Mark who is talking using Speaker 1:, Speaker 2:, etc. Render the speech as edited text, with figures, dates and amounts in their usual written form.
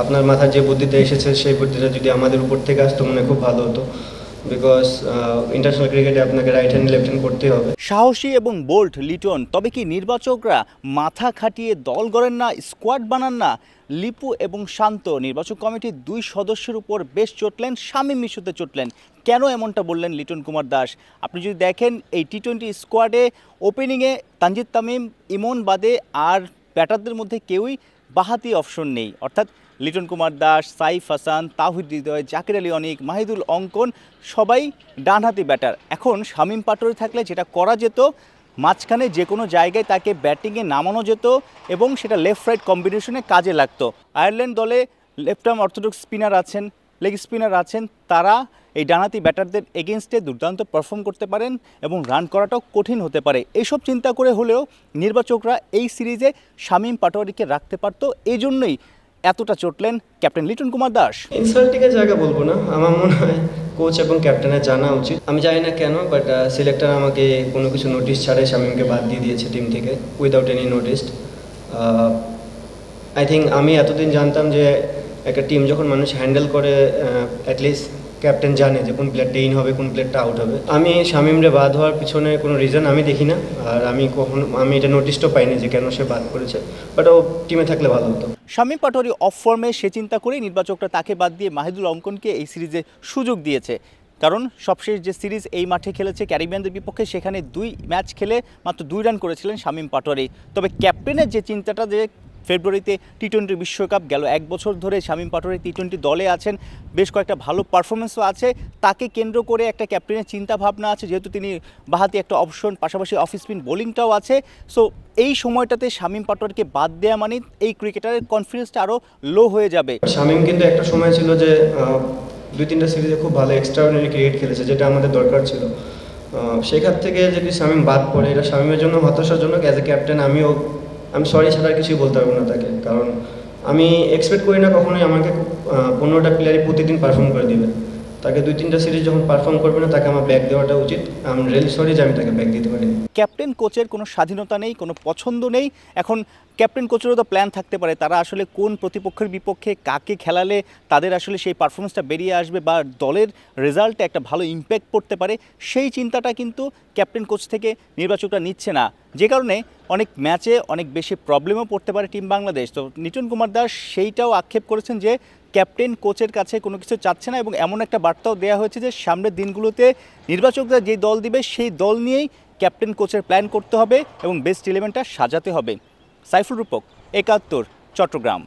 Speaker 1: আপনার মাথার যে বুদ্ধিটা এসেছে সেই বুদ্ধিটা যদি আমাদের উপর থেকে আসতো মনে খুব ভালো হতো, বিকজ ইন্টারন্যাশনাল ক্রিকেটে আপনাকে রাইট হ্যান্ড লেফট হ্যান্ড করতেই হবে।
Speaker 2: সাহসী এবং বোল্ড লিটন, তবে কি নির্বাচকরা মাথা খাটিয়ে দল গড়েন না, স্কোয়াড বানান না? লিপু এবং শান্ত নির্বাচক কমিটির 2 সদস্যের উপর বেশ চটলেন, শামীম ইস্যুতে চটলেন। কেন এমনটা বললেন লিটন কুমার দাস? আপনি যদি দেখেন এই টি-20 স্কোয়াডে ওপেনিংয়ে তানজিদ তামিম, ইমন বাদে আর ব্যাটারদের মধ্যে কেউই বাহাতি অপশন নেই, অর্থাৎ লিটন কুমার দাস, সাইফ হাসান, তাওহিদ হৃদয়, জাকির আলী অনিক, মাহিদুল অঙ্কন সবাই ডানহাতি ব্যাটার। এখন শামীম পাটোয়ারি থাকলে যেটা করা যেত, মাঝখানে যে কোনো জায়গায় তাকে ব্যাটিংয়ে নামানো যেত এবং সেটা লেফট রাইট কম্বিনেশনে কাজে লাগতো। আয়ারল্যান্ড দলে লেফট আর্ম অর্থোডক্স স্পিনার আছেন, লেগ স্পিনার আছেন, তারা এই ডানহাতি ব্যাটারদের এগেনস্টে দুর্দান্ত পারফর্ম করতে পারেন এবং রান করাটাও কঠিন হতে পারে। এইসব চিন্তা করে হলেও নির্বাচকরা এই সিরিজে শামীম পাটোয়ারিকে রাখতে পারত, এই জন্যই এতটা চটলেন ক্যাপ্টেন লিটন কুমার দাস।
Speaker 1: ইনসাল্টিংয়ের জায়গা বলবো না, আমার মনে হয় কোচ এবং ক্যাপ্টেনের জানা উচিত। আমি জানি না কেন, বাট সিলেক্টর আমাকে কোনো কিছু নোটিশ ছাড়াই শামীমকে বাদ দিয়ে দিয়েছে টিম থেকে, without any notice. I think আমি এতদিন জানতাম যে একটা টিম যখন মানুষ হ্যান্ডেল করে, অ্যাটলিস্ট ক্যাপ্টেন জানে যে কোন প্লেয়ারটা ইন হবে, কোন প্লেয়ারটা আউট হবে। আমি শামীমরে বাদ হওয়ার পিছনে কোনো রিজন আমি দেখি না, আর আমি এটা নোটিশটাও পাইনি যে কেন সে বাদ করেছে, বাট ও টিমে থাকলে ভালো হতো।
Speaker 2: শামীম পাটোয়ারি অফ ফর্মে, সে চিন্তা করেই নির্বাচকরা তাকে বাদ দিয়ে মাহিদুল অঙ্কনকে এই সিরিজে সুযোগ দিয়েছে। কারণ সবশেষ যে সিরিজ এই মাঠে খেলেছে ক্যারিবিয়ানদের বিপক্ষে, সেখানে 2 ম্যাচ খেলে মাত্র 2 রান করেছিলেন শামীম পাটোয়ারি। তবে ক্যাপ্টেনের যে চিন্তাটা, যে ফেব্রুয়ারিতে টি-20 বিশ্বকাপ গেল 1 বছর ধরে শামীম পাটোয়ারি টি-20 দলে আছেন, বেশ কয়েকটা ভালো পারফরমেন্সও আছে, তাকে কেন্দ্র করে একটা ক্যাপ্টেনের চিন্তা ভাবনা আছে, যেহেতু তিনি বাহাতি একটা অপশন, পাশাপাশি অফ স্পিন বোলিংটাও আছে। সো এই সময়টাতে শামীম পাটোয়ারিকে বাদ দেওয়া মানে এই ক্রিকেটারের কনফিডেন্সটা আরও লো হয়ে যাবে।
Speaker 1: শামীম কিন্তু একটা সময় ছিল যে 2-3টা সিরিজে খুব ভালো এক্সট্রাঅর্ডিনারি ক্রিকেট খেলেছে, যেটা আমাদের দরকার ছিল। সেখান থেকে যদি শামীম বাদ পড়ে, এটা শামীমের জন্য হতাশাজনক। অ্যাজ এ ক্যাপ্টেন আমি সরি ছাড়া আর কিছুই বলতে পারবো না তাকে, কারণ আমি এক্সপেক্ট করি না কখনোই আমাকে 15টা প্লেয়ারই প্রতিদিন পারফর্ম করে দিবে। তাকে 2-3টা সিরিজ যখন পারফর্ম করবে না, তাকে আমার ব্যাক দেওয়াটা উচিত। আমি রিয়েলি সরি যে আমি তাকে ব্যাক দিতে পারিনি।
Speaker 2: ক্যাপ্টেন কোচের কোনো স্বাধীনতা নেই, কোনো পছন্দ নেই। এখন ক্যাপ্টেন কোচেরও তো প্ল্যান থাকতে পারে, তারা আসলে কোন প্রতিপক্ষের বিপক্ষে কাকে খেলালে তাদের আসলে সেই পারফরমেন্সটা বেরিয়ে আসবে বা দলের রেজাল্টে একটা ভালো ইম্প্যাক্ট পড়তে পারে, সেই চিন্তাটা কিন্তু ক্যাপ্টেন কোচ থেকে নির্বাচকরা নিচ্ছে না, যে কারণে অনেক ম্যাচে অনেক বেশি প্রবলেমও পড়তে পারে টিম বাংলাদেশ। তো লিটন কুমার দাস সেইটাও আক্ষেপ করেছেন যে ক্যাপ্টেন কোচের কাছে কোনো কিছু চাচ্ছে না, এবং এমন একটা বার্তাও দেওয়া হয়েছে যে সামনের দিনগুলোতে নির্বাচকরা যে দল দিবে সেই দল নিয়েই ক্যাপ্টেন কোচের প্ল্যান করতে হবে এবং বেস্ট ইলেভেনটা সাজাতে হবে। সাইফুল রূপক, 71, চট্টগ্রাম।